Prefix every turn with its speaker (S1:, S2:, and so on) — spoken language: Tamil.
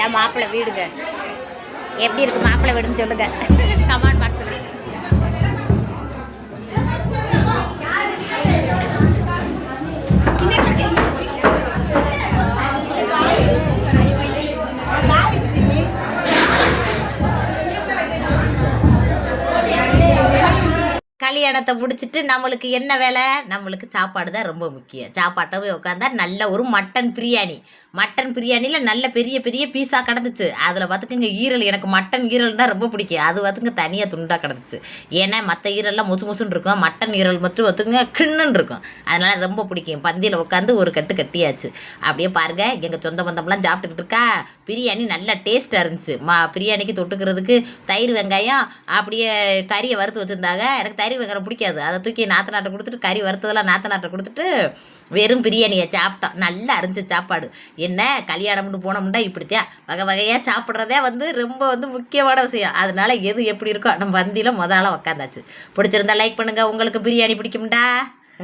S1: இதான் மாப்பிள்ளை வீடுங்க. எப்படி இருக்கு மாப்பிள்ளை வீடுன்னு சொல்லுங்க கமெண்ட் பாக்ஸில். கல்யாணத்தை முடிச்சுட்டு நம்மளுக்கு என்ன வேலை? நம்மளுக்கு சாப்பாடு தான் ரொம்ப முக்கியம். சாப்பாட்டை போய் உட்காந்தா நல்ல ஒரு மட்டன் பிரியாணி. மட்டன் பிரியாணியில் நல்ல பெரிய பெரிய பீஸாக கிடந்துச்சு. அதில் பார்த்துக்குங்க ஈரல், எனக்கு மட்டன் ஈரல் தான் ரொம்ப பிடிக்கும். அது பார்த்துங்க தனியாக துண்டாக கிடந்துச்சு. ஏன்னா மற்ற ஈரல்லாம் முசு முசுன்னு இருக்கும், மட்டன் ஈரல் மட்டும் பார்த்துங்க கிண்ணுன்னு இருக்கும். அதனால் ரொம்ப பிடிக்கும். பந்தியில் உட்காந்து ஒரு கட்டு கட்டியாச்சு. அப்படியே பாருங்கள், எங்கள் சொந்த பந்தம்லாம் சாப்பிட்டுக்கிட்டு இருக்கா. பிரியாணி நல்லா டேஸ்ட்டாக இருந்துச்சு. பிரியாணிக்கு தொட்டுக்கிறதுக்கு தயிர் வெங்காயம் அப்படியே கறியை வறுத்து வச்சுருந்தாங்க. எனக்கு தயிர் வெங்காயம் பிடிக்காது. அதை தூக்கி நாத்தனாட்டை கொடுத்துட்டு, கறி வறுத்ததெல்லாம் நாத்தனாட்டை கொடுத்துட்டு வெறும் பிரியாணியை சாப்பிட்டோம். நல்லா இருந்துச்சு சாப்பாடு. என்ன கல்யாணம்னு போனோம்னா இப்படித்தான் வகை வகையாக சாப்பிட்றதே ரொம்ப முக்கியமான விஷயம். அதனால எது எப்படி இருக்கோ நம்ம பந்தியில் முதல்ல உக்காந்தாச்சு. பிடிச்சிருந்தா லைக் பண்ணுங்கள். உங்களுக்கு பிரியாணி பிடிக்கும்டா?